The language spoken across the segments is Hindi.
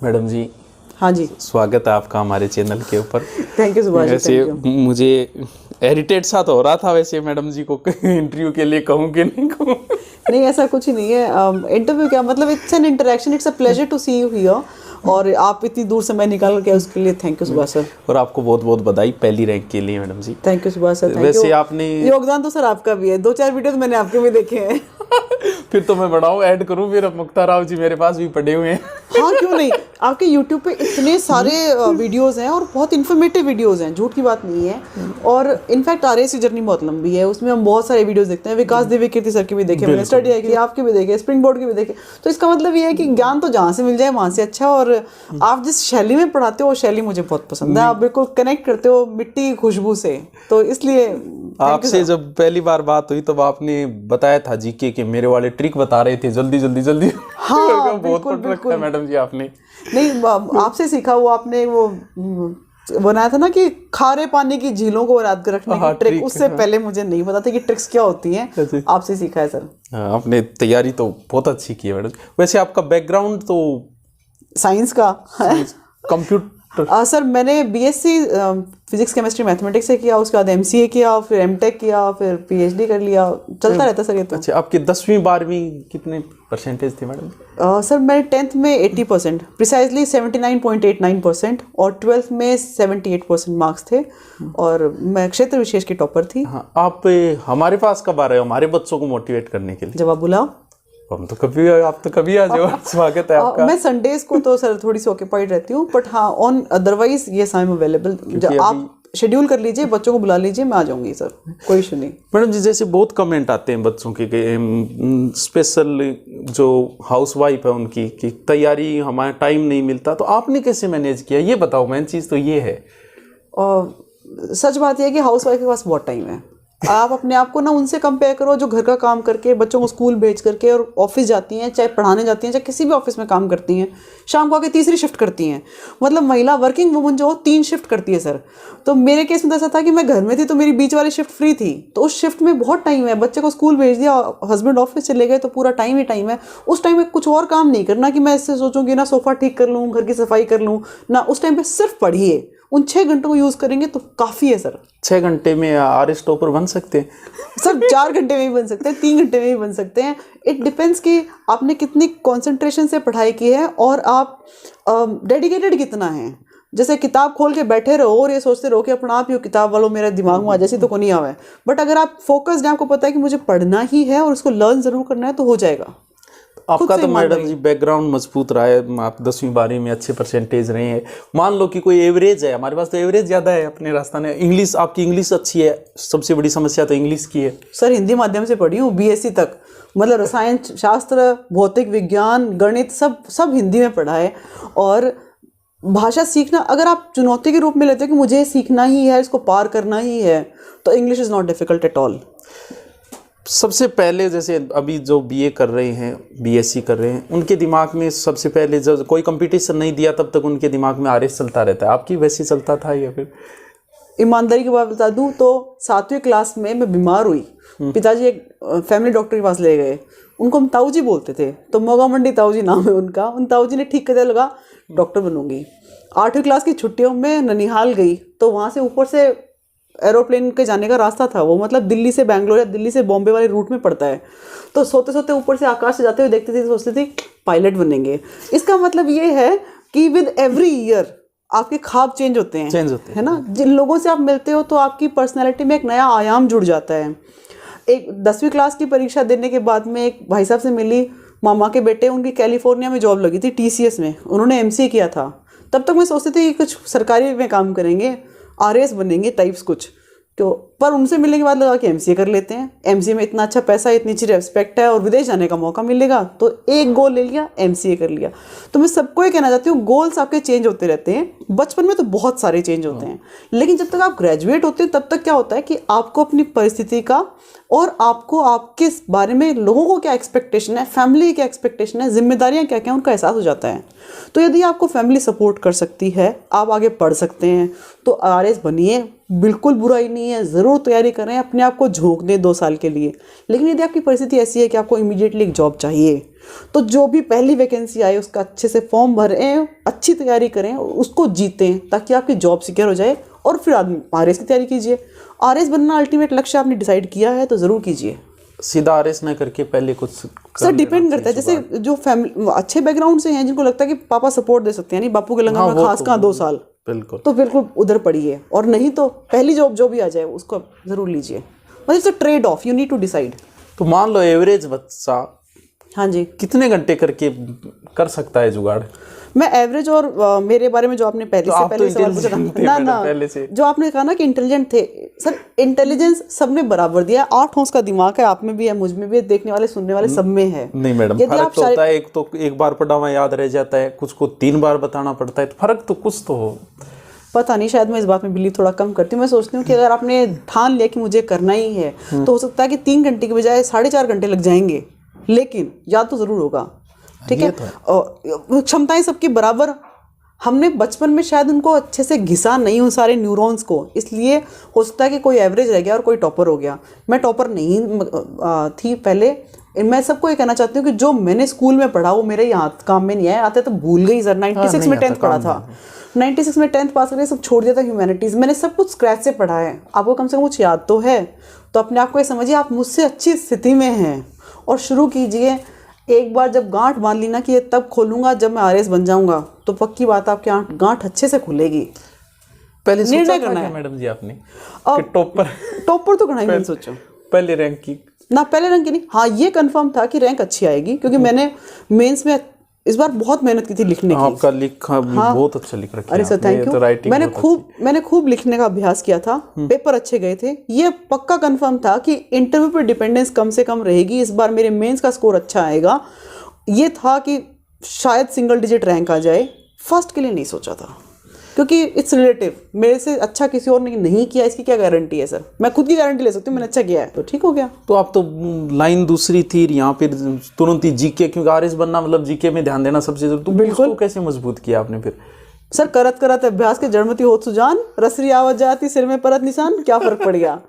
मैडम जी, हाँ जी, स्वागत है आपका हमारे चैनल के ऊपर। थैंक यू सुभाष जी, वैसे थैंक यू। मुझे इरिटेट सा तो हो रहा था वैसे मैडम जी को इंटरव्यू के लिए कहूँ कि नहीं कहूँ। नहीं, ऐसा कुछ ही नहीं है। इंटरव्यू क्या मतलब, it's an interaction, it's a pleasure to see you here. और आप इतनी दूर समय निकाल के उसके लिए थैंक यू सुभाष सर। और आपको बहुत बहुत बधाई पहली रैंक के लिए madam ji. Thank you Subhash sir, thank वैसे यू। आपने योगदान तो सर आपका भी है, 2-4 वीडियो तो मैंने आपके भी देखे हैं। फिर तो मैं बढ़ाऊँ ऐड करूँ, फिर अब मुक्ता राव जी मेरे पास भी पड़े हुए हैं। हाँ, क्यों नहीं। आपके YouTube पे इतने सारे वीडियोस हैं और बहुत इन्फॉर्मेटिव वीडियोस हैं, झूठ की बात नहीं है। और इनफैक्ट RAS की जर्नी बहुत लंबी है, उसमें हम बहुत सारे वीडियोस देखते हैं। विकास देवी कीर्ति सर के भी देखे, मैंने स्टडी आई की, आपके भी देखे, स्प्रिंग बोर्ड के भी देखे। तो इसका मतलब ये है कि ज्ञान तो जहाँ से मिल जाए वहाँ से अच्छा। और आप जिस शैली में पढ़ाते हो वो शैली मुझे बहुत पसंद है। आप बिल्कुल कनेक्ट करते हो मिट्टी की खुशबू से, तो इसलिए आपसे जब पहली बार बात हुई तब आपने बताया था जीके के मेरे वाले ट्रिक बता रहे थे, जल्दी जल्दी जल्दी। हाँ, बहुत पढ़ रखा है मैडम जी आपने। नहीं, आपसे सीखा। वो आपने वो बनाया था ना कि खारे पानी की झीलों को याद कर रखने की ट्रिक, उससे पहले मुझे नहीं पता था कि ट्रिक्स क्या होती हैं। आपसे सीखा है सर। आपने तैयारी तो बहुत अच्छी की है मैडम। वैसे आपका बैकग्राउंड तो साइंस का है। कंप्यूटर सर मैंने BSc फिजिक्स केमिस्ट्री मैथमेटिक्स से किया, उसके बाद MCA किया, फिर MTech किया, फिर PhD कर लिया। चलता रहता सर ये तो। अच्छा, आपकी 10वीं 12वीं कितने परसेंटेज थे मैडम? सर मैंने 10th में 80%, प्रिसाइजली 79.89%, और 12th में 78% मार्क्स थे। और मैं क्षेत्र विशेष की टॉपर थी। हाँ, आप हमारे पास कब आ रहे हो हमारे बच्चों को मोटिवेट करने के लिए? जब आप बुलाओ। हम तो कभी, आप तो कभी आ जाओ। स्वागत है आपका। मैं संडेज को तो सर थोड़ी सी ऑक्यूपाइड रहती हूँ, बट हाँ on otherwise yes I am available. आप शेड्यूल कर लीजिए, बच्चों को बुला लीजिए, मैं आ जाऊंगी सर, कोई इशू नहीं। मैडम जी, जैसे बहुत कमेंट आते हैं बच्चों के स्पेशल जो हाउसवाइफ है उनकी कि तैयारी हमारा टाइम नहीं मिलता, तो आपने कैसे मैनेज किया ये बताओ। मेन चीज़ तो ये है। सच बात यह है कि हाउसवाइफ के पास बहुत टाइम है। आप अपने आप को ना उनसे कंपेयर करो जो घर का काम करके, बच्चों को स्कूल भेज करके और ऑफिस जाती हैं, चाहे पढ़ाने जाती हैं, चाहे किसी भी ऑफिस में काम करती हैं, शाम को आके तीसरी शिफ्ट करती हैं। मतलब महिला वर्किंग वुमन जो 3 शिफ्ट करती है सर। तो मेरे केस में तो ऐसा था कि मैं घर में थी तो मेरी बीच वाली शिफ्ट फ्री थी, तो उस शिफ्ट में बहुत टाइम है। बच्चे को स्कूल भेज दिया, हस्बैंड ऑफिस चले गए, तो पूरा टाइम ही टाइम है। उस टाइम में कुछ और काम नहीं करना कि मैं इससे सोचूं कि ना सोफा ठीक कर लूँ, घर की सफाई कर लूँ ना। उस टाइम पे सिर्फ पढ़िए। उन 6 घंटों को यूज़ करेंगे तो काफ़ी है सर। 6 घंटे में RS टॉपर बन सकते हैं सर? 4 घंटे में भी बन सकते हैं, 3 घंटे में भी बन सकते हैं। इट डिपेंड्स कि आपने कितनी कंसंट्रेशन से पढ़ाई की है और आप डेडिकेटेड कितना है। जैसे किताब खोल के बैठे रहो और ये सोचते रहो कि अपना आप ही किताब वालों मेरे दिमाग में आ जैसी तो को नहीं आवा है। बट अगर आप फोकस्ड हैं, आपको पता है कि मुझे पढ़ना ही है और उसको लर्न ज़रूर करना है, तो हो जाएगा। आपका तो मैडम जी बैकग्राउंड मजबूत रहा है। आप 10वीं 12वीं में अच्छे परसेंटेज रहे हैं। मान लो कि कोई एवरेज है, हमारे पास तो एवरेज ज़्यादा है अपने राजस्थान में। इंग्लिश, आपकी इंग्लिश अच्छी है, सबसे बड़ी समस्या तो इंग्लिश की है। सर हिंदी माध्यम से पढ़ी हूँ BSc तक, मतलब रसायन शास्त्र, भौतिक विज्ञान, गणित सब हिंदी में पढ़ा है। और भाषा सीखना अगर आप चुनौती के रूप में लेते हो कि मुझे सीखना ही है, इसको पार करना ही है, तो English is not difficult at all. सबसे पहले जैसे अभी जो BA कर रहे हैं, BSc कर रहे हैं, उनके दिमाग में सबसे पहले जब कोई कंपटीशन नहीं दिया तब तक उनके दिमाग में RS चलता रहता है। आपकी वैसे चलता था या फिर? ईमानदारी की बात बता दूं तो 7वीं क्लास में मैं बीमार हुई। पिताजी एक फैमिली डॉक्टर के पास ले गए। उनको हम ताऊ जी बोलते थे, तो मोगा मंडी ताऊ जी नाम है उनका। उन ताऊ जी ने ठीक करने लगा डॉक्टर बनूंगी। 8वीं क्लास की छुट्टियों में ननिहाल गई, तो वहाँ से ऊपर से एरोप्लेन के जाने का रास्ता था वो, मतलब दिल्ली से बैंगलोर या दिल्ली से बॉम्बे वाले रूट में पड़ता है। तो सोते सोते ऊपर से आकाश से जाते हुए देखती थी, सोचती थी पायलट बनेंगे। इसका मतलब ये है कि विद एवरी ईयर आपके ख्वाब चेंज होते हैं, है ना। जिन लोगों से आप मिलते हो तो आपकी पर्सनैलिटी में एक नया आयाम जुड़ जाता है। एक 10वीं क्लास की परीक्षा देने के बाद में एक भाई साहब से मिली, मामा के बेटे, उनकी कैलिफोर्निया में जॉब लगी थी TCS में, उन्होंने MCA किया था। तब तक मैं सोचती थी कि कुछ सरकारी में काम करेंगे, RS बनेंगे टाइप्स कुछ। तो पर उनसे मिलने के बाद लगा कि MCA कर लेते हैं। MCA में इतना अच्छा पैसा, इतनी अच्छी रेस्पेक्ट है और विदेश जाने का मौका मिलेगा, तो एक गोल ले लिया, MCA कर लिया। तो मैं सबको ये कहना चाहती हूँ, गोल्स आपके चेंज होते रहते हैं। बचपन में तो बहुत सारे चेंज होते हैं, लेकिन जब तक आप ग्रेजुएट होते हैं तब तक क्या होता है कि आपको अपनी परिस्थिति का और आपको आपके बारे में लोगों को क्या एक्सपेक्टेशन है, फैमिली क्या एक्सपेक्टेशन है, जिम्मेदारियाँ क्या क्या, उनका एहसास हो जाता है। तो यदि आपको फैमिली सपोर्ट कर सकती है, आप आगे पढ़ सकते हैं, तो RS बनिए, बिल्कुल बुराई नहीं है, ज़रूर ज़रूर तैयारी करें, अपने आप को झोंक दें 2 साल के लिए। लेकिन यदि आपकी परिस्थिति ऐसी है कि आपको इमीडिएटली एक जॉब चाहिए, तो जो भी पहली वैकेंसी आए उसका अच्छे से फॉर्म भरें, अच्छी तैयारी करें, उसको जीतें ताकि आपकी जॉब सिक्योर हो जाए, और फिर आदमी आरएस की तैयारी कीजिए। आरएस बनना अल्टीमेट लक्ष्य आपने डिसाइड किया है तो ज़रूर कीजिए। सीधा आरएस ना करके पहले कुछ सर डिपेंड करता है, जैसे जो फैमिली अच्छे बैकग्राउंड से हैं, जिनको लगता है कि पापा सपोर्ट दे सकते हैं, नहीं बापू के लंगर में खास कहाँ 2 साल, बिल्कुल, तो बिल्कुल उधर पढ़िए। और नहीं तो पहली जॉब जो भी आ जाए उसको ज़रूर लीजिए। मतलब it's a trade off, you need to decide. तो मान लो एवरेज बच्चा हाँ जी, कितने घंटे करके कर सकता है जुगाड़? मैं एवरेज और मेरे बारे में जो आपने पहले से पहले सवाल पूछा था ना पहले से जो आपने कहा ना कि इंटेलिजेंट थे, सर इंटेलिजेंस सबने बराबर दिया। 8 होंस का दिमाग है, आप में भी है, मुझ में भी है, देखने वाले सुनने वाले सब में है। नहीं मैडम, फर्क तो होता है, एक तो एक बार पढ़ा हुआ याद रह जाता है, कुछ को 3 बार बताना पड़ता है, तो फर्क तो कुछ तो हो। पता नहीं, शायद मैं इस बात में बिलीव थोड़ा कम करती हूँ। मैं सोचती हूँ कि अगर आपने ठान लिया कि मुझे करना ही है, तो हो सकता है कि 3 घंटे की बजाय 4.5 घंटे लग जाएंगे, लेकिन याद तो ज़रूर होगा। ठीक है, और क्षमताएं सबकी बराबर। हमने बचपन में शायद उनको अच्छे से घिसा नहीं उन सारे न्यूरॉन्स को, इसलिए हो सकता है कि कोई एवरेज रह गया और कोई टॉपर हो गया। मैं टॉपर नहीं थी पहले। मैं सबको ये कहना चाहती हूँ कि जो मैंने स्कूल में पढ़ा वो मेरे यहाँ काम में नहीं आया, आते तो भूल गई सर। 96 में 10th पढ़ा था, 96 में 10th पास करके सब छोड़ दिया था ह्यूमैनिटीज़। मैंने सब कुछ स्क्रैच से पढ़ा है, आपको कम से कम कुछ याद तो है। तो अपने आप को ये समझिए आप मुझसे अच्छी स्थिति में हैं, और शुरू कीजिए। एक बार जब गांठ बांध ली ना कि ये तब खोलूंगा जब मैं आरएस बन जाऊंगा, तो पक्की बात आपकी गांठ अच्छे से खुलेगी। पहले निर्णय करना है मैडम जी आपने कि टॉपर तो करना ही नहीं सोचो, पहले रैंक की ना, पहले रैंक की नहीं। हाँ ये कंफर्म था कि रैंक अच्छी आएगी, क्योंकि मैंने मेंस में इस बार बहुत मेहनत की थी लिखने की। आपका लिखा भी बहुत अच्छा लिख रखा है। अरे सर थैंक यू। मैंने खूब लिखने का अभ्यास किया था, पेपर अच्छे गए थे। ये पक्का कंफर्म था कि इंटरव्यू पर डिपेंडेंस कम से कम रहेगी, इस बार मेरे मेंस का स्कोर अच्छा आएगा। ये था कि शायद सिंगल डिजिट रैंक आ जाए। फर्स्ट के लिए नहीं सोचा था, क्योंकि इट्स रिलेटिव। मेरे से अच्छा किसी और ने नहीं किया, इसकी क्या गारंटी है सर? मैं खुद की गारंटी ले सकती हूँ, मैंने अच्छा किया है तो ठीक हो गया। तो आप तो लाइन दूसरी थी यहाँ पे तुरंत ही जीके, क्योंकि आरएस बनना मतलब जीके में ध्यान देना सबसे जरूरी। तो बिल्कुल कैसे मजबूत किया आपने फिर? सर करत करत अभ्यास के जड़मती होत सुजान, रसरी आवाज जाती सिर में परत निशान, क्या फर्क पड़ गया।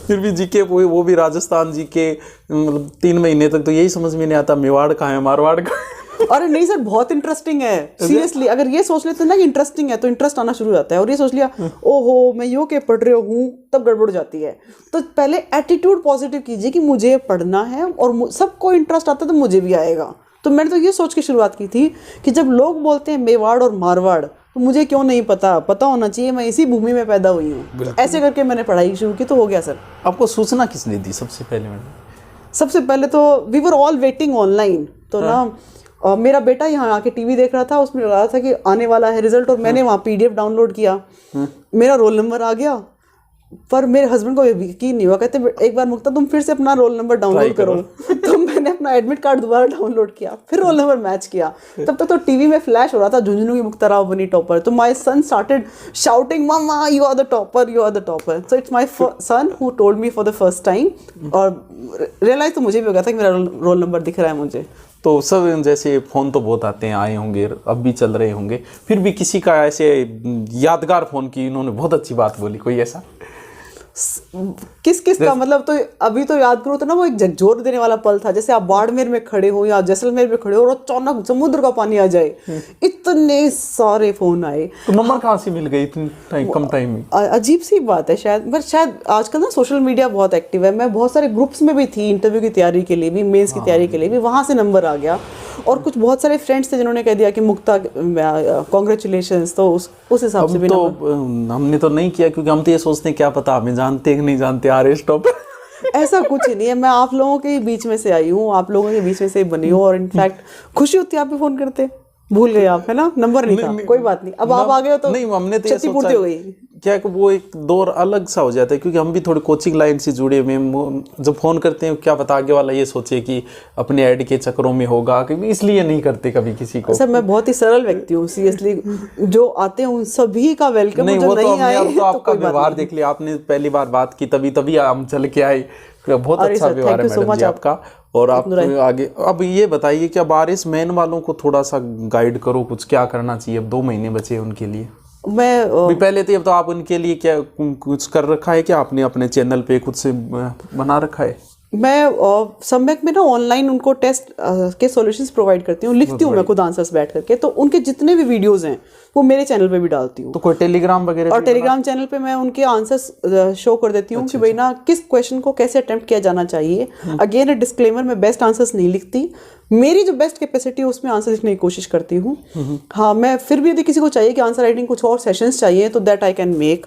फिर भी जीके वो भी राजस्थान जीके, मतलब 3 महीने तक तो यही समझ में नहीं आता मेवाड़ कहाँ है मारवाड़ का। अरे नहीं सर बहुत इंटरेस्टिंग है सीरियसली। अगर ये सोच लेते ना कि इंटरेस्टिंग है तो इंटरेस्ट आना शुरू हो जाता है, और ये सोच लिया ओहो मैं यो के पढ़ रहे हूँ, तब गड़बड़ जाती है। तो पहले एटीट्यूड पॉजिटिव कीजिए कि मुझे पढ़ना है और सबको इंटरेस्ट आता है तो मुझे भी आएगा। तो मैंने तो ये सोच के शुरुआत की थी कि जब लोग बोलते हैं मेवाड़ और मारवाड़ तो मुझे क्यों नहीं पता होना चाहिए, मैं इसी भूमि में पैदा हुई हूँ। तो ऐसे करके मैंने पढ़ाई शुरू की तो हो गया सर। आपको सूचना किसने दी सबसे पहले? मैडम सबसे पहले तो we were all waiting online, तो ना मेरा बेटा यहाँ आके टीवी देख रहा था, उसमें रहा था कि आने वाला है रिजल्ट, और मैंने वहाँ पीडीएफ डाउनलोड किया। मेरा रोल नंबर आ गया, पर मेरे हस्बैंड को यकीन नहीं हुआ। कहते एक बार मुक्ता तुम फिर से अपना रोल नंबर डाउनलोड करो। तो मैंने अपना एडमिट कार्ड दोबारा डाउनलोड किया, फिर रोल नंबर मैच किया। तब तक तो टीवी में फ्लैश हो रहा था झुंझुनू की मुक्ता राव बनी टॉपर। तो my son started shouting mamma you are the topper, you are the topper. So it's my son who told me for the first time, और रियलाइज तो मुझे भी हो गया था कि मेरा रोल नंबर दिख रहा है मुझे। तो सब जैसे फ़ोन तो बहुत आते हैं, आए होंगे, अब भी चल रहे होंगे, फिर भी किसी का ऐसे यादगार फ़ोन की इन्होंने बहुत अच्छी बात बोली, कोई ऐसा? किस का मतलब, तो अभी तो याद करो तो ना वो एक झकझोर देने वाला पल था। जैसे आप बाड़मेर में खड़े हो या जैसलमेर में खड़े हो और अचानक समुद्र का पानी आ जाए, इतने सारे फोन आए। तो नंबर कहाँ से मिल गई इतने कम टाइम में? अजीब सी बात है शायद, पर शायद आजकल ना सोशल मीडिया बहुत एक्टिव है। मैं बहुत सारे ग्रुप्स में भी थी, इंटरव्यू की तैयारी के लिए भी, मेंस की तैयारी के लिए भी, वहाँ से नंबर आ गया। और कुछ बहुत सारे फ्रेंड्स थे जिन्होंने कह दिया कि मुक्ता कॉन्ग्रेचुलेशंस, तो उस हिसाब से भी तो हमने तो नहीं किया, क्योंकि हम तो ये सोचते हैं क्या पता हमें जानते हैं कि नहीं जानते आरएस टॉपर। ऐसा कुछ ही नहीं है, मैं आप लोगों के बीच में से आई हूँ, आप लोगों के बीच में से बनी हूँ, और इनफैक्ट खुशी होती है आप भी फोन करते। भूल गए आप, है ना, नंबर नहीं था, कोई बात नहीं, अब आप आ गए हो तो नहीं, हमने तो ये क्षतिपूर्ति हो गई। क्या कि वो एक दौर अलग सा हो जाता है, क्योंकि हम भी थोड़ी कोचिंग लाइन से जुड़े हुए, जब फ़ोन करते हैं क्या पता आगे वाला ये सोचे कि अपने ऐड के चक्करों में होगा, क्योंकि इसलिए नहीं करते कभी किसी को। सर मैं बहुत ही सरल व्यक्ति हूँ सीरियसली, जो आते हैं उन सभी का वेलकम। नहीं, वो तो हमने आपका व्यवहार देख लिया, आपने पहली बार बात की तभी हम चल के आए। बहुत अच्छा व्यवहार है मैडम जी आपका। और आप आगे अब ये बताइए कि अब आरएस मैन वालों को थोड़ा सा गाइड करो, कुछ क्या करना चाहिए, अब 2 महीने बचे उनके लिए। मैं भी पहले तो, अब तो आप उनके लिए क्या कुछ कर रखा है क्या आपने अपने चैनल पे खुद से बना रखा है? मैं सम्यक में ना ऑनलाइन उनको टेस्ट के सॉल्यूशंस प्रोवाइड करती हूँ, लिखती हूँ मैं खुद आंसर्स बैठ करके, तो उनके जितने भी वीडियोस हैं वो मेरे चैनल पे भी डालती हूँ। तो कोई टेलीग्राम वगैरह और टेलीग्राम चैनल पे मैं उनके आंसर्स शो कर देती हूँ कि भाई ना किस क्वेश्चन को कैसे अटेम्प्ट किया जाना चाहिए। अगेन ए डिस्क्लेमर, मैं बेस्ट आंसर्स नहीं लिखती, मेरी जो बेस्ट कैपेसिटी है उसमें आंसर लिखने की कोशिश करती हूँ। हाँ, मैं फिर भी यदि किसी को चाहिए कि आंसर राइटिंग कुछ और सेशंस चाहिए तो दैट आई कैन मेक।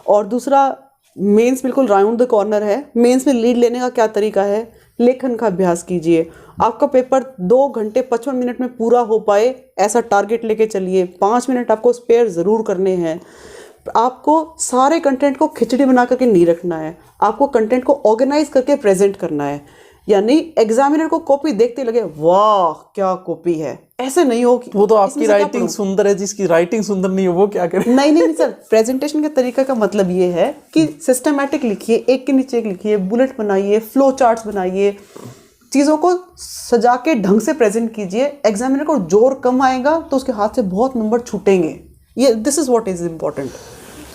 और दूसरा, मेंस बिल्कुल राउंड द कॉर्नर है। मेंस में लीड लेने का क्या तरीका है, लेखन का अभ्यास कीजिए। आपका पेपर 2 घंटे 55 मिनट में पूरा हो पाए ऐसा टारगेट लेके चलिए। 5 मिनट आपको स्पेयर ज़रूर करने हैं। आपको सारे कंटेंट को खिचड़ी बना करके नहीं रखना है, आपको कंटेंट को ऑर्गेनाइज करके प्रेजेंट करना है। यानी एग्जामिनर को कॉपी देखते लगे वाह क्या कॉपी है, ऐसे नहीं हो कि वो तो आपकी राइटिंग सुंदर है, जिसकी राइटिंग सुंदर नहीं है वो क्या करे? नहीं सर, प्रेजेंटेशन के तरीके का मतलब ये है कि सिस्टमैटिक लिखिए, एक के नीचे एक लिखिए, बुलेट बनाइए, फ्लो चार्ट्स बनाइए, चीज़ों को सजा के ढंग से प्रेजेंट कीजिए। एग्जामिनर को जोर कम आएगा तो उसके हाथ से बहुत नंबर छूटेंगे। ये this is what is important.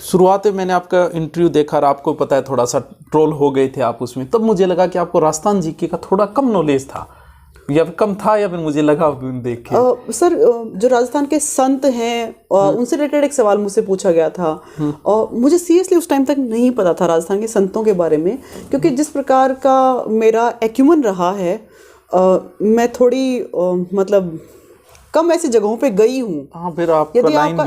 शुरुआत में मैंने आपका इंटरव्यू देखा और आपको पता है थोड़ा सा ट्रोल हो गए थे आप उसमें, तब मुझे लगा कि आपको राजस्थान जीके का थोड़ा कम नॉलेज था, या फिर कम था, या फिर मुझे लगा देख के। सर, जो राजस्थान के संत हैं उनसे रिलेटेड एक सवाल मुझसे पूछा गया था और मुझे सीरियसली उस टाइम तक नहीं पता था राजस्थान के संतों के बारे में, क्योंकि जिस प्रकार का मेरा एक्यूमन रहा है, मैं थोड़ी मतलब कम ऐसी जगहों पे गई हूँ। हाँ, फिर आपका यदि आपका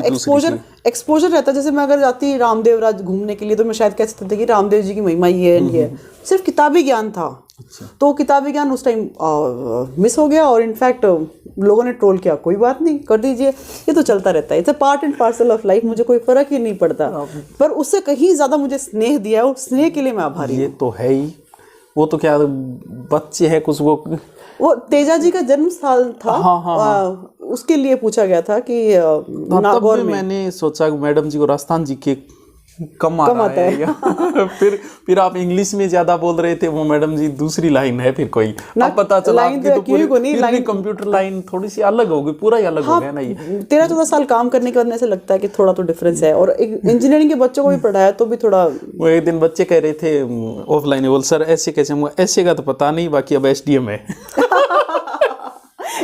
एक्सपोजर रहता, जैसे मैं अगर जाती रामदेव राज घूमने के लिए तो मैं शायद कह सकती थी कि रामदेव जी की महिमा ये है। सिर्फ किताबी ज्ञान था। अच्छा। तो किताबी ज्ञान उस टाइम मिस हो गया और इनफैक्ट लोगों ने ट्रोल किया, कोई बात नहीं, कर दीजिए, ये तो चलता रहता है, it's a part and parcel of life, मुझे कोई फर्क ही नहीं पड़ता। पर उससे कहीं ज्यादा मुझे स्नेह दिया और स्नेह के लिए मैं आभारी हूँ। ये तो है ही। वो तो क्या बच्चे है कुछ, वो तेजा जी का जन्म साल था। हाँ। उसके लिए पूछा गया था कि नागौर में। मैंने सोचा मैडम जी को राजस्थान जी के कम आता है। फिर आप इंग्लिश में ज्यादा बोल रहे थे, वो मैडम जी दूसरी लाइन है फिर कोई, अब पता चला आपकी तो पूरी कंप्यूटर लाइन थोड़ी सी अलग होगी, पूरा ही अलग हो गया ना। ये 13-14 साल काम करने के बाद ऐसे लगता है कि थोड़ा तो डिफरेंस है। और इंजीनियरिंग के बच्चों को भी पढ़ाया तो भी थोड़ा। वो एक दिन बच्चे कह रहे थे ऑफलाइन, बोल सर ऐसे कैसे, ऐसे का तो पता नहीं, बाकी अब SDM है।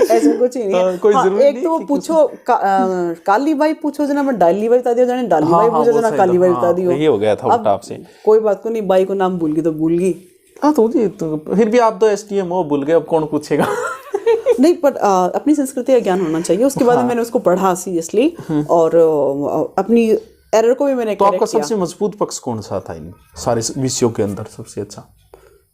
ऐसा कुछ ही नहीं है। कोई जरूरी एक तो वो पूछो काली बाई पूछो जना, मैं डाली बाई बता दियो, जाने डाली बाई पूछो जना काली बाई बता दियो। ये हो गया था उल्टा आपसे। कोई बात को नहीं, बाई को नाम भूल गई तो भूल गई। हाँ तो फिर भी आप तो SDM हो, भूल गए, अब कौन पूछेगा। नहीं, पर अपनी संस्कृति का ज्ञान होना चाहिए। उसके बाद मैंने उसको पढ़ा सीरियसली और अपनी एरर को भी मैंने तो आपका सबसे मजबूत पक्ष कौन सा था इन सारे विषयों के अंदर सबसे अच्छा?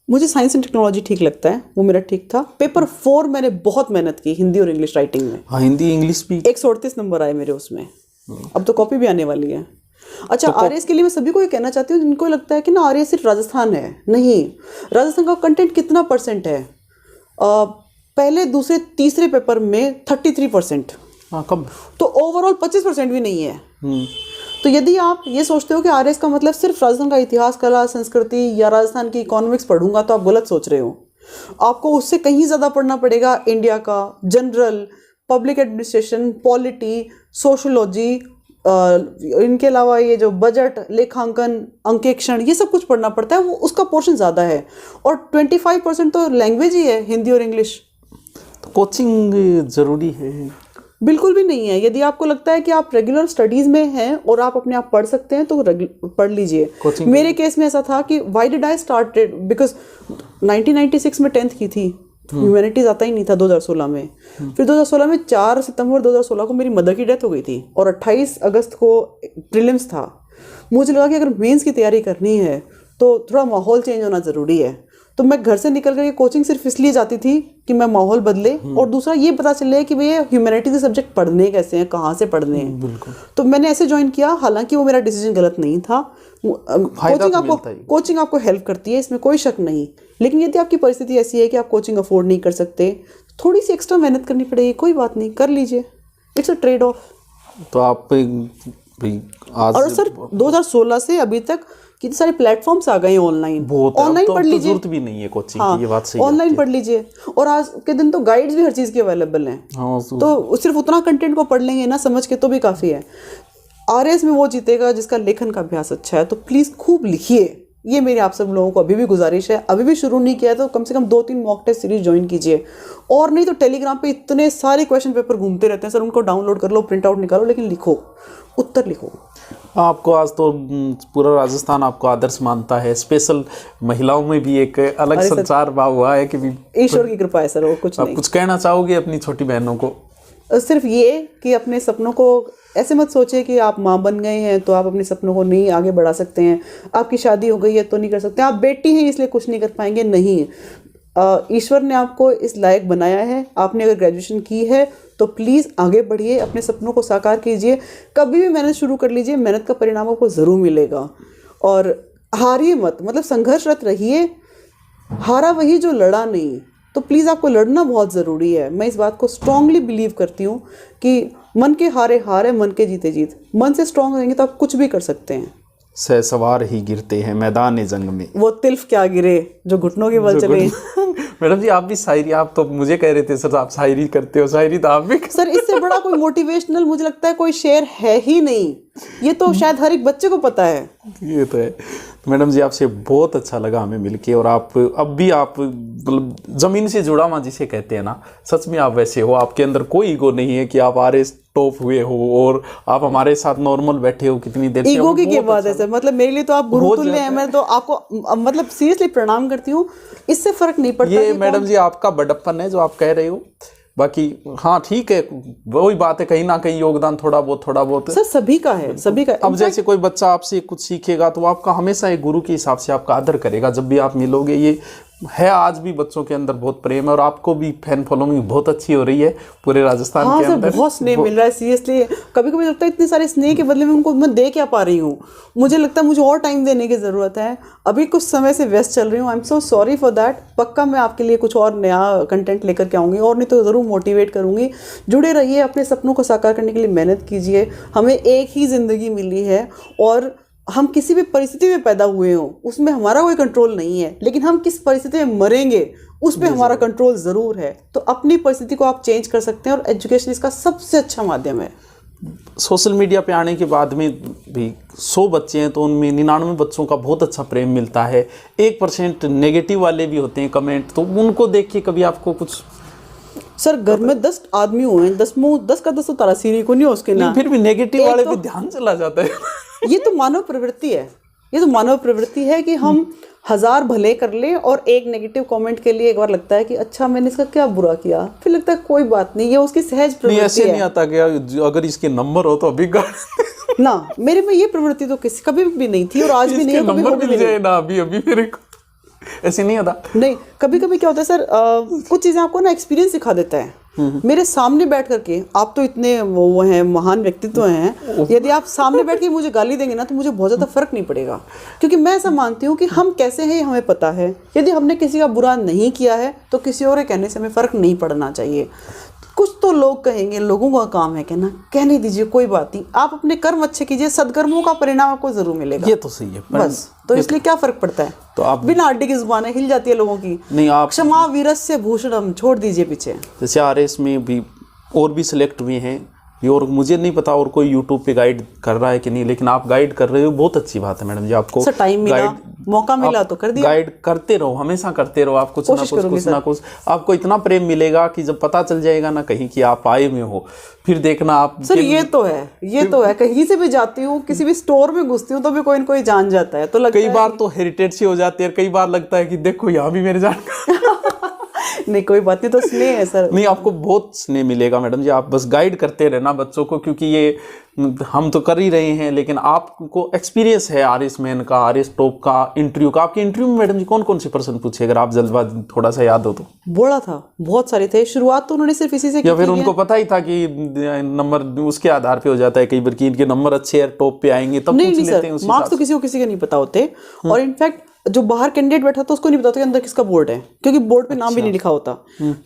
मुझे साइंस एंड टेक्नोलॉजी ठीक लगता है, वो मेरा ठीक था। पेपर 4 मैंने बहुत मेहनत की हिंदी और इंग्लिश राइटिंग में। हाँ, हिंदी इंग्लिश भी 138 नंबर आए मेरे उसमें। अब तो कॉपी भी आने वाली है। अच्छा, RS के लिए मैं सभी को ये कहना चाहती हूँ जिनको लगता है कि ना RS सिर्फ राजस्थान है। नहीं, राजस्थान का कंटेंट कितना % है? पहले दूसरे तीसरे पेपर में 33%। हाँ, कम। तो ओवरऑल 25% भी नहीं है। तो यदि आप ये सोचते हो कि RS का मतलब सिर्फ राजस्थान का इतिहास, कला, संस्कृति या राजस्थान की इकोनॉमिक्स पढ़ूंगा, तो आप गलत सोच रहे हो। आपको उससे कहीं ज़्यादा पढ़ना पड़ेगा इंडिया का general, public administration, polity, sociology, इनके अलावा ये जो बजट, लेखांकन, अंकेक्षण, ये सब कुछ पढ़ना पड़ता है। वो उसका पोर्शन ज़्यादा है। और 25% तो लैंग्वेज ही है, हिंदी और इंग्लिश। तो कोचिंग ज़रूरी है? बिल्कुल भी नहीं है। यदि आपको लगता है कि आप रेगुलर स्टडीज़ में हैं और आप अपने आप पढ़ सकते हैं तो पढ़ लीजिए। मेरे केस में ऐसा था कि why did I started, because 1996 में 10th की थी, ह्यूमैनिटीज़ आता ही नहीं था 2016 में। फिर 2016 में 4 सितंबर 2016 को मेरी मदर की डेथ हो गई थी और 28 अगस्त को प्रीलिम्स था। मुझे लगा कि अगर मेंस की तैयारी करनी है तो थोड़ा माहौल चेंज होना ज़रूरी है। तो मैं घर से निकल कर कोचिंग सिर्फ इसलिए जाती थी कि मैं माहौल बदले और दूसरा ये पता चले कि भैया ह्यूमैनिटीज़ के सब्जेक्ट पढ़ने कैसे हैं, कहाँ से पढ़ने हैं। बिल्कुल। तो मैंने ऐसे ज्वाइन किया, हालांकि वो मेरा डिसीजन गलत नहीं था। कोचिंग आपको हेल्प करती है, इसमें कोई शक नहीं। लेकिन यदि आपकी परिस्थिति ऐसी है कि आप कोचिंग अफोर्ड नहीं कर सकते, थोड़ी सी एक्स्ट्रा मेहनत करनी पड़ेगी, कोई बात नहीं, कर लीजिए, इट्स अ ट्रेड ऑफ। तो आप आज और सर 2016 से अभी तक कितने सारे प्लेटफॉर्म्स आ गए हैं ऑनलाइन पढ़ लीजिए। जरूरत भी नहीं है कोचिंग की, ये बात सही है। ऑनलाइन पढ़ लीजिए और आज के दिन तो गाइड्स भी हर चीज़ की अवेलेबल हैं। तो सिर्फ उतना कंटेंट को पढ़ लेंगे ना समझ के तो भी काफ़ी है। आरएस में वो जीतेगा जिसका लेखन का अभ्यास अच्छा है। तो प्लीज़ खूब लिखिए, ये मेरी आप सब लोगों को अभी भी गुजारिश है। अभी भी शुरू नहीं किया है तो कम से कम 2-3 मॉक टेस्ट सीरीज ज्वाइन कीजिए, और नहीं तो टेलीग्राम पे इतने सारे क्वेश्चन पेपर घूमते रहते हैं सर, उनको डाउनलोड कर लो, प्रिंट आउट निकालो, लेकिन लिखो, उत्तर लिखो। आपको आज तो पूरा राजस्थान आपको आदर्श मानता है, स्पेशल महिलाओं में भी एक अलग संचार भाव हुआ है कि ईश्वर की कृपा है सर, और कुछ आप नहीं। कुछ कहना चाहोगे अपनी छोटी बहनों को? सिर्फ ये कि अपने सपनों को ऐसे मत सोचिए कि आप माँ बन गए हैं तो आप अपने सपनों को नहीं आगे बढ़ा सकते हैं, आपकी शादी हो गई है तो नहीं कर सकते, आप बेटी हैं इसलिए कुछ नहीं कर पाएंगे, नहीं। ईश्वर ने आपको इस लायक बनाया है। आपने अगर ग्रेजुएशन की है तो प्लीज़ आगे बढ़िए, अपने सपनों को साकार कीजिए, कभी भी मेहनत शुरू कर लीजिए, मेहनत का परिणाम आपको ज़रूर मिलेगा। और हारिए मत, मतलब संघर्षरत रहिए, हारा वही जो लड़ा नहीं। तो प्लीज़ आपको लड़ना बहुत ज़रूरी है। मैं इस बात को स्ट्रांगली बिलीव करती हूँ कि मन के हारे हार है, मन के जीते जीत। मन से स्ट्रांग रहेंगे तो आप कुछ भी कर सकते हैं। सहसवार ही गिरते हैं मैदान जंग में, वो तिल्फ क्या गिरे जो घुटनों के बल चले। मैडम जी आप भी शायरी, आप तो मुझे कह रहे थे सर आप शायरी करते हो, शायरी तो आप भी सर इससे बड़ा कोई मोटिवेशनल मुझे लगता है कोई शेर है ही नहीं, ये तो शायद हर एक बच्चे को पता है। ये तो है। तो मैडम जी आपसे बहुत अच्छा लगा हमें मिलके, और आप अब भी आप मतलब जमीन से जुड़ा हुआ जिसे कहते हैं ना, सच में आप वैसे हो। आपके अंदर कोई ईगो नहीं है कि आप आरएस टॉप हुए हो और आप हमारे साथ नॉर्मल बैठे हो कितनी देर से। ईगो की क्या बात है सर, मतलब मेरे लिए तो आप गुरुतुल्य हैं, मैं तो आपको मतलब सीरियसली प्रणाम करती हूँ, इससे फर्क नहीं पड़ता। ये मैडम जी आपका बड़प्पन है जो आप कह रहे हो, बाकी हाँ ठीक है, वही बात है, कहीं ना कहीं योगदान थोड़ा बहुत सर सभी का है, सभी का। अब जैसे कोई बच्चा आपसे कुछ सीखेगा तो आपका हमेशा एक गुरु के हिसाब से आपका आदर करेगा जब भी आप मिलोगे। ये है आज भी बच्चों के अंदर बहुत प्रेम है, और आपको भी फैन फॉलोइंग बहुत अच्छी हो रही है पूरे राजस्थान हाँ के अंदर। बहुत स्नेह मिल रहा है सीरियसली। कभी कभी लगता है इतने सारे स्नेह के बदले में उनको मैं दे क्या पा रही हूँ, मुझे लगता है मुझे और टाइम देने की ज़रूरत है। अभी कुछ समय से व्यस्त चल रही हूँ, I am so sorry for that. पक्का मैं आपके लिए कुछ और नया कंटेंट लेकर के आऊँगी, और नहीं तो ज़रूर मोटिवेट करूँगी। जुड़े रहिए, अपने सपनों को साकार करने के लिए मेहनत कीजिए। हमें एक ही ज़िंदगी मिली है, और हम किसी भी परिस्थिति में पैदा हुए हों उसमें हमारा कोई कंट्रोल नहीं है, लेकिन हम किस परिस्थिति में मरेंगे उस पर हमारा कंट्रोल ज़रूर है। तो अपनी परिस्थिति को आप चेंज कर सकते हैं, और एजुकेशन इसका सबसे अच्छा माध्यम है। सोशल मीडिया पे आने के बाद में भी 100 बच्चे हैं तो उनमें 99 बच्चों का बहुत अच्छा प्रेम मिलता है। 1% नेगेटिव वाले भी होते हैं कमेंट, तो उनको देख के कभी आपको कुछ? सर घर में 10 आदमी हुए हैं, 10 का 10 तो तारासीरी को नहीं हो उसके ना, फिर भी नेगेटिव वाले पे ध्यान चला जाता है। ये तो मानव प्रवृत्ति है, ये तो मानव प्रवृत्ति है कि हम 1000 भले कर ले और एक नेगेटिव कमेंट के लिए एक बार लगता है कि अच्छा मैंने इसका क्या बुरा किया, फिर लगता है कोई बात नहीं, ये उसकी सहज प्रवृत्ति है। ऐसे नहीं आता कि अगर इसके नंबर हो तो अभी ना, मेरे में ये प्रवृत्ति तो किसी कभी भी नहीं थी और आज भी नहीं है, कभी नंबर मिल जाए ना अभी मेरे को ऐसे नहीं आता। नहीं, कभी कभी क्या होता है सर, कुछ चीज़ें आपको ना एक्सपीरियंस सिखा देता है। मेरे सामने बैठ करके, आप तो इतने वो हैं महान व्यक्तित्व हैं, यदि आप सामने बैठ के मुझे गाली देंगे ना तो मुझे बहुत ज़्यादा फर्क नहीं पड़ेगा, क्योंकि मैं ऐसा मानती हूँ कि हम कैसे हैं हमें पता है। यदि हमने किसी का बुरा नहीं किया है तो किसी और के कहने से हमें फ़र्क नहीं पड़ना चाहिए। कुछ तो लोग कहेंगे, लोगों का काम है कहना, कहने दीजिए, कोई बात नहीं। आप अपने कर्म अच्छे कीजिए, सदकर्मों का परिणाम आपको जरूर मिलेगा। ये तो सही है बस, तो इसलिए क्या फर्क पड़ता है। तो आप बिना अड्डी की जुबान हिल जाती है लोगों की। नहीं, आप क्षमा वीरस्य भूषणम छोड़ दीजिए पीछे। जैसे आरएस में भी और भी सिलेक्ट हुए हैं, और मुझे नहीं पता और कोई यूट्यूब पे गाइड कर रहा है कि नहीं, लेकिन आप गाइड कर रहे हो, बहुत अच्छी बात है मैडम जी। आपको सर टाइम मिला, मौका मिला तो कर दिया। गाइड करते रहो, हमेशा करते रहो, आप कुछ ना कुछ आपको इतना प्रेम मिलेगा कि जब पता चल जाएगा ना कहीं कि आप आए में हो, फिर देखना आप। सर ये तो है, कहीं से भी जाती हूँ, किसी भी स्टोर में घुसती हूँ तो भी कोई न कोई जान जाता है, तो लगता कई बार तो हेरिटेज से हो जाती है, कई बार लगता है कि देखो यहाँ भी मेरे जान नहीं कोई बात नहीं, तो स्नेह है सर। नहीं, आपको बहुत स्नेह मिलेगा मैडम जी। आप बस गाइड करते रहना बच्चों को, क्योंकि ये हम तो कर ही रहे हैं, लेकिन आपको एक्सपीरियंस है आरएस मैन का, आरएस टॉप का, इंटरव्यू का। आपके इंटरव्यू में मैडम जी कौन कौन से प्रश्न पूछे, अगर आप जल्दबाजी थोड़ा सा याद हो तो? बोला था, बहुत सारे थे। शुरुआत तो उन्होंने सिर्फ इसी से की, या फिर उनको पता ही था कि नंबर उसके आधार पे हो जाता है कई बार कि इनके नंबर अच्छे है, टॉप पे आएंगे, तब पूछ लेते हैं उसी मार्क्स तो किसी के नहीं पता होते। और इनफैक्ट जो बाहर कैंडिडेट बैठा था उसको नहीं पता था कि अंदर किसका बोर्ड है, क्योंकि बोर्ड पे नाम भी नहीं लिखा होता।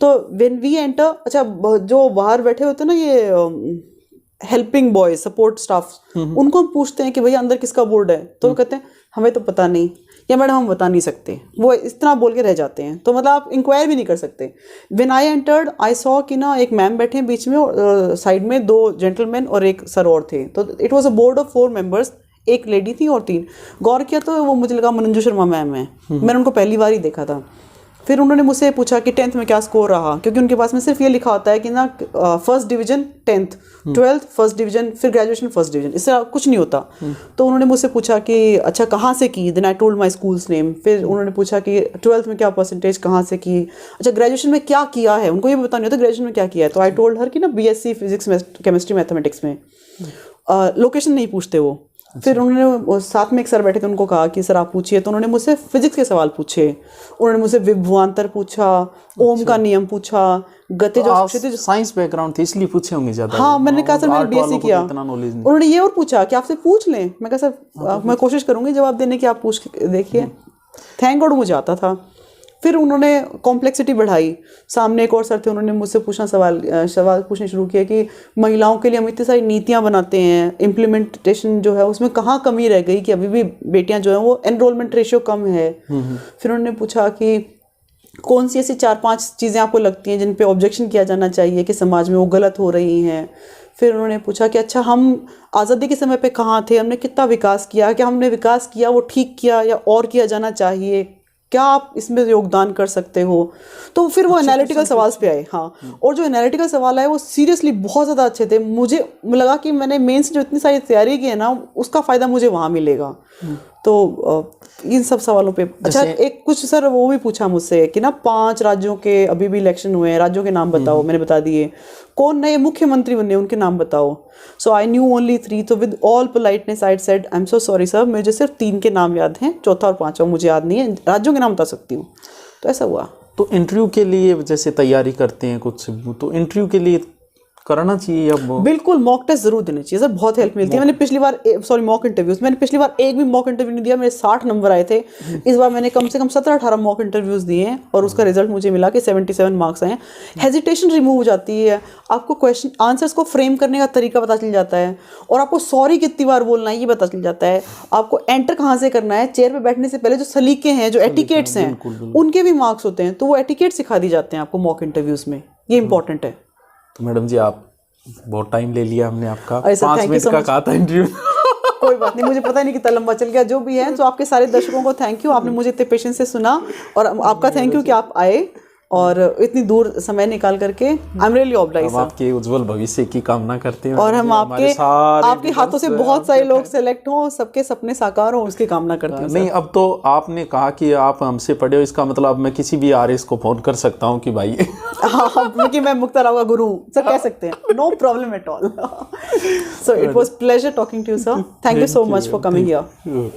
तो व्हेन वी एंटर, अच्छा जो बाहर बैठे होते ना ये हेल्पिंग बॉय, सपोर्ट स्टाफ, उनको हम पूछते हैं कि भैया अंदर किसका बोर्ड है, तो वो कहते हैं हमें तो पता नहीं। या मैडम हम बता नहीं सकते, वो इतना बोल के रह जाते हैं। तो मतलब आप इंक्वायर भी नहीं कर सकते। When I entered I saw कि ना एक मैम बैठे हैं बीच में और साइड में 2 जेंटलमैन और एक सर और थे। तो it was a board of 4 members, एक लेडी थी और 3। गौर किया तो वो मुझे लगा मंजू शर्मा मैम है। मैंने उनको पहली बार ही देखा था। फिर उन्होंने मुझसे पूछा कि 10th में क्या स्कोर रहा, क्योंकि उनके पास में सिर्फ ये लिखा होता है कि ना first division 10th, 12th first division, फिर ग्रेजुएशन फर्स्ट डिवीजन, इससे कुछ नहीं होता। तो उन्होंने मुझसे पूछा कि अच्छा कहाँ से की, then I told my school's name. फिर उन्होंने पूछा कि 12th में क्या परसेंटेज, कहाँ से की, अच्छा ग्रेजुएशन में क्या किया है, उनको ये भी पता नहीं होता ग्रेजुएशन में क्या किया है। तो आई टोल्ड हर कि ना BSc फिजिक्स, केमिस्ट्री, मैथमेटिक्स में। लोकेशन नहीं पूछते वो। फिर उन्होंने साथ में एक सर बैठे थे, उनको कहा कि सर आप पूछिए। तो उन्होंने मुझसे फिजिक्स के सवाल पूछे, उन्होंने मुझसे विभवांतर पूछा, ओम का नियम पूछा, गति जो साइंस बैकग्राउंड थी इसलिए पूछे होंगे ज्यादा। हाँ, मैंने कहा सर मैंने BSc किया। उन्होंने ये और पूछा कि आपसे पूछ लें। मैं कहा सर मैं कोशिश करूंगी जवाब देने की, आप पूछ के देखिए। थैंक गॉड मुझे आता था। फिर उन्होंने कॉम्प्लेक्सिटी बढ़ाई। सामने एक और सर थे, उन्होंने मुझसे पूछना सवाल पूछने शुरू किया कि महिलाओं के लिए हम इतनी सारी नीतियां बनाते हैं, इम्प्लीमेंटेशन जो है उसमें कहाँ कमी रह गई कि अभी भी बेटियां जो हैं वो एनरोलमेंट रेशियो कम है। फिर उन्होंने पूछा कि कौन सी ऐसी 4-5 चीज़ें आपको लगती हैं जिन पे ऑब्जेक्शन किया जाना चाहिए कि समाज में वो गलत हो रही हैं। फिर उन्होंने पूछा कि अच्छा हम आज़ादी के समय पे कहाँ थे, हमने कितना विकास किया, क्या हमने विकास किया वो ठीक किया या और किया जाना चाहिए, क्या आप इसमें योगदान कर सकते हो। तो फिर वो एनालिटिकल सवाल पे आए। हाँ, और जो एनालिटिकल सवाल आए वो सीरियसली बहुत ज़्यादा अच्छे थे। मुझे लगा कि मैंने मेंस जो इतनी सारी तैयारी की है ना उसका फ़ायदा मुझे वहाँ मिलेगा। तो इन सब सवालों पे अच्छा एक कुछ सर वो भी पूछा मुझसे कि ना 5 राज्यों के अभी भी इलेक्शन हुए हैं, राज्यों के नाम बताओ। मैंने बता दिए। कौन नए मुख्यमंत्री बने उनके नाम बताओ। सो आई न्यू ओनली 3। तो with all politeness I said I am so sorry sir, मुझे सिर्फ 3 के नाम याद हैं, चौथा और 5वां मुझे याद नहीं है, राज्यों के नाम बता सकती हूँ। तो ऐसा हुआ। तो इंटरव्यू के लिए जैसे तैयारी करते हैं कुछ, तो इंटरव्यू के लिए करना चाहिए या बिल्कुल मॉक टेस्ट जरूर देने चाहिए सर, बहुत हेल्प मिलती है। मैंने पिछली बार मॉक इंटरव्यूज, मैंने पिछली बार एक भी मॉक इंटरव्यू नहीं दिया, मेरे 60 नंबर आए थे। इस बार मैंने कम से कम 17-18 मॉक इंटरव्यूज दिए हैं और उसका रिजल्ट मुझे मिला कि 77 मार्क्स आए हैं। हेजिटेशन रिमूव हो जाती है, आपको क्वेश्चन आंसर्स को फ्रेम करने का तरीका पता चल जाता है, और आपको सॉरी कितनी बार बोलना है ये पता चल जाता है, आपको एंटर कहाँ से करना है, चेयर पे बैठने से पहले जो सलीके हैं, जो एटिकेट्स हैं, उनके भी मार्क्स होते हैं। तो वो एटिकेट सिखा दी जाते हैं आपको मॉक इंटरव्यूज में, ये इंपॉर्टेंट है। तो मैडम जी आप बहुत टाइम ले लिया हमने आपका, 5 मिनट का कहा था इंटरव्यू। कोई बात नहीं, मुझे पता नहीं कितना लंबा चल गया, जो भी है। तो आपके सारे दर्शकों को थैंक यू, आपने मुझे इतने पेशेंस से सुना, और आपका थैंक यू कि आप आए और इतनी दूर समय निकाल करके। I am really obliged. हम आपके उज्जवल भविष्य की कामना करते हैं और हम आपके हाथों से बहुत सारे लोग सेलेक्ट हों, सबके सपने साकार हों, उसकी कामना करते हैं। नहीं, अब तो आपने कहा कि आप हमसे पढ़े हो, इसका मतलब मैं किसी भी RS को फोन कर सकता हूँ कि भाई हाँ, क्योंकि मैं मुक्ता राव का गुरु सर कह सकते हैं। No problem at all. So it was pleasure talking to you sir, thank you so much for coming here.